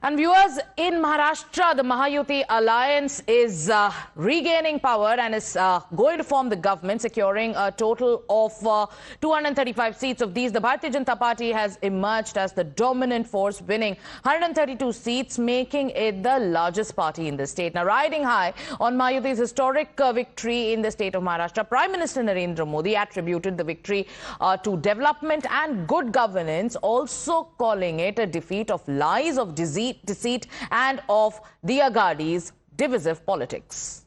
And viewers, in Maharashtra, the Mahayuti alliance is regaining power and is going to form the government, securing a total of 235 seats. Of these, the Bharatiya Janata Party has emerged as the dominant force, winning 132 seats, making it the largest party in the state. Now, riding high on Mahayuti's historic victory in the state of Maharashtra, Prime Minister Narendra Modi attributed the victory to development and good governance, also calling it a defeat of lies, of deceit and of the Aghadi's divisive politics.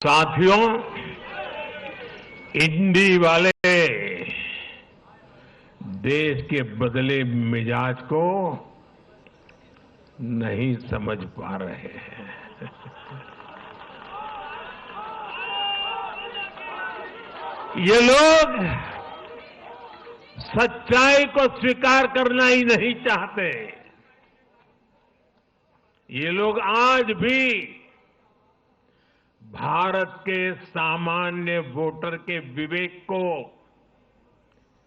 साथियों, इंडी वाले देश के बदले मिजाज को नहीं समझ पा रहे हैं। ये लोग सच्चाई को स्वीकार करना ही नहीं चाहते। ये लोग आज भी भारत के सामान्य वोटर के विवेक को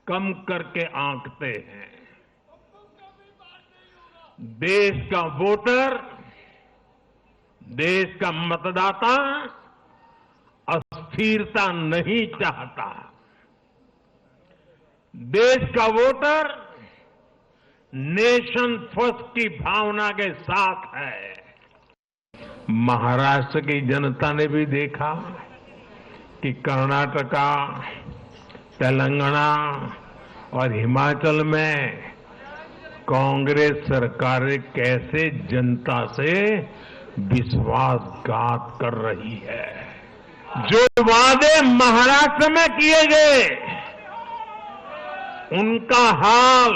कम करके आंकते हैं। देश का वोटर, देश का मतदाता अस्थिरता नहीं चाहता। देश का वोटर नेशन फर्स्ट की भावना के साथ है। महाराष्ट्र की जनता ने भी देखा कि कर्नाटका, तेलंगाना और हिमाचल में कांग्रेस सरकारें कैसे जनता से विश्वासघात कर रही है। जो वादे महाराष्ट्र में किए गए, उनका हाल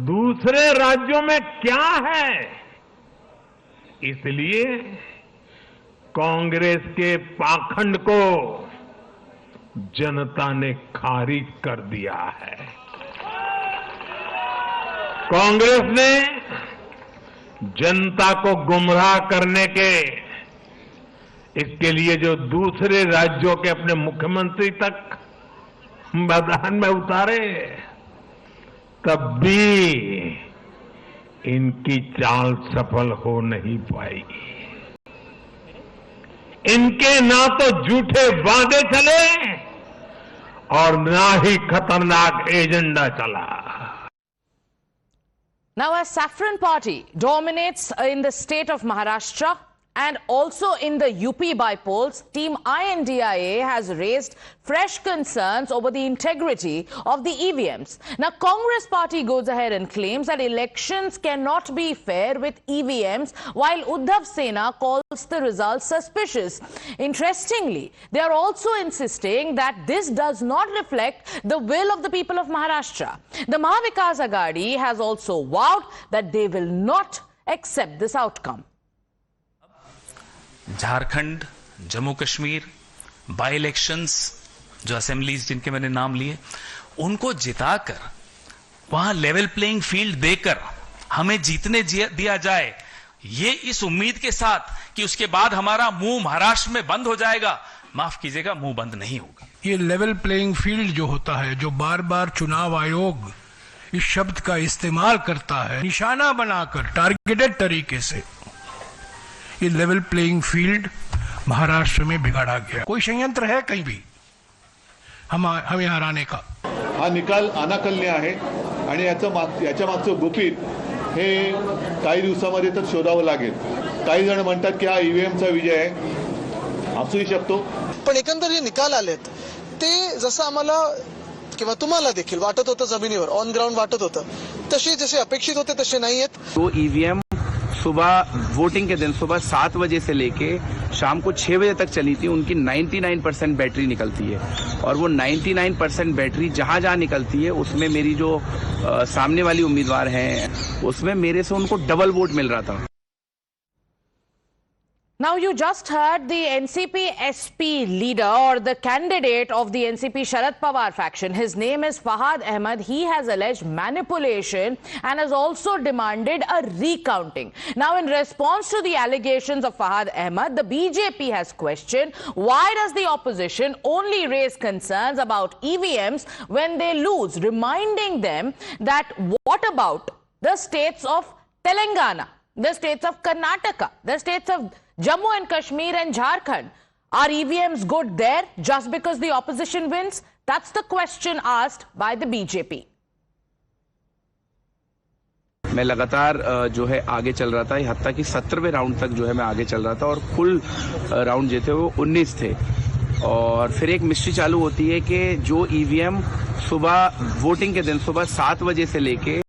दूसरे राज्यों में क्या है? इसलिए कांग्रेस के पाखंड को जनता ने खारिज कर दिया है। कांग्रेस ने जनता को गुमराह करने के इसके लिए जो दूसरे राज्यों के अपने मुख्यमंत्री तक मैदान में उतारे, तब भी इनकी चाल सफल हो नहीं पाई। इनके ना तो झूठे वादे चले और ना ही खतरनाक एजेंडा चला। Now, as Saffron Party dominates in the state of Maharashtra and also in the UP by polls, Team INDIA has raised fresh concerns over the integrity of the EVMs. Now, Congress Party goes ahead and claims that elections cannot be fair with EVMs, while Uddhav Sena calls the results suspicious. Interestingly, they are also insisting that this does not reflect the will of the people of Maharashtra. The Mahavikas Aghadi has also vowed that they will not accept this outcome. Jharkhand, Jammu Kashmir, by elections, जो assemblies जिनके मैंने नाम लिए, उनको जिताकर वहां level playing field देकर हमें जीतने दिया जाए, ये इस उम्मीद के साथ कि उसके बाद हमारा मुंह महाराष्ट्र में बंद हो जाएगा। माफ कीजिएगा, मुंह बंद नहीं होगा। ये लेवल प्लेइंग फील्ड जो होता है, जो बार बार चुनाव आयोग इस शब्द का इस्तेमाल करता है, निशाना बनाकर टारगेटेड तरीके से, ये लेवल प्लेइंग फील्ड महाराष्ट्र में बिगाड़ा गया। कोई षड्यंत्र है कहीं भी हमें हराने का? हा निकाल अनाकलनीय आहे आणि याच्या मागचं गुपित हे काही दिवसामध्ये तर शोधावं लागेल। काही जण म्हणतात की हा ईव्हीएमचा विजय आहे, असूही शकतो, पण एकंदर हे निकाल आलेत ते जसं आम्हाला किंवा तुम्हाला देखील वाटत होतं, जमिनीवर ऑन ग्राउंड वाटत होतं, तसे जसे अपेक्षित होते तसे नाही आहेत। तो ईवीएम सुबह वोटिंग के दिन सुबह 7 बजे से लेके शाम को 6 बजे तक चली थी। उनकी 99% बैटरी निकलती है और वो 99% बैटरी जहां जहां निकलती है उसमें मेरी जो सामने वाली उम्मीदवार हैं उसमें मेरे से उनको डबल वोट मिल रहा था। Now, you just heard the NCP SP leader or the candidate of the NCP Sharad Pawar faction. His name is Fahad Ahmed. He has alleged manipulation and has also demanded a recounting. Now, in response to the allegations of Fahad Ahmed, the BJP has questioned why does the opposition only raise concerns about EVMs when they lose, reminding them that what about the states of Telangana, the states of Karnataka, the states of Jammu and Kashmir and Jharkhand? Are EVMs good there just because the opposition wins? That's the question asked by the BJP. मैं लगातार जो है आगे चल रहा था, हत्ता कि 17वें राउंड तक जो है मैं आगे चल रहा था और कुल राउंड जो थे वो 19 थे। और फिर एक मिस्ट्री चालू होती है कि जो ईवीएम सुबह वोटिंग के दिन सुबह 7 बजे से लेके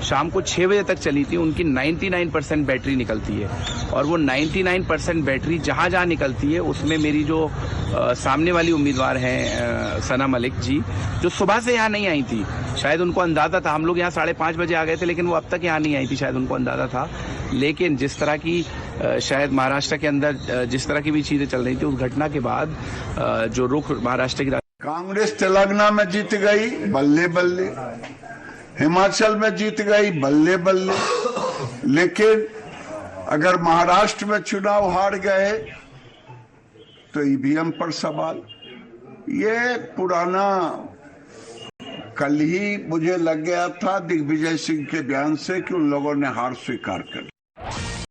शाम को 6 बजे तक चली थी, उनकी 99% बैटरी निकलती है और वो 99% बैटरी जहां जहां निकलती है उसमें मेरी जो सामने वाली उम्मीदवार हैं सना मलिक जी, जो सुबह से यहाँ नहीं आई थी, शायद उनको अंदाजा था, हम लोग यहाँ 5:30 बजे आ गए थे लेकिन वो अब तक यहाँ नहीं आई थी, शायद उनको अंदाजा था। लेकिन जिस तरह की शायद महाराष्ट्र के अंदर जिस तरह की भी चीजें चल रही थी, उस घटना के बाद जो रुख महाराष्ट्र की कांग्रेस तेलंगाना में जीत गई, बल्ले बल्ले, हिमाचल में जीत गई, बल्ले बल्ले, लेकिन अगर महाराष्ट्र में चुनाव हार गए तो ईवीएम पर सवाल। ये पुराना कल ही मुझे लग गया था दिग्विजय सिंह के बयान से कि उन लोगों ने हार स्वीकार कर ली।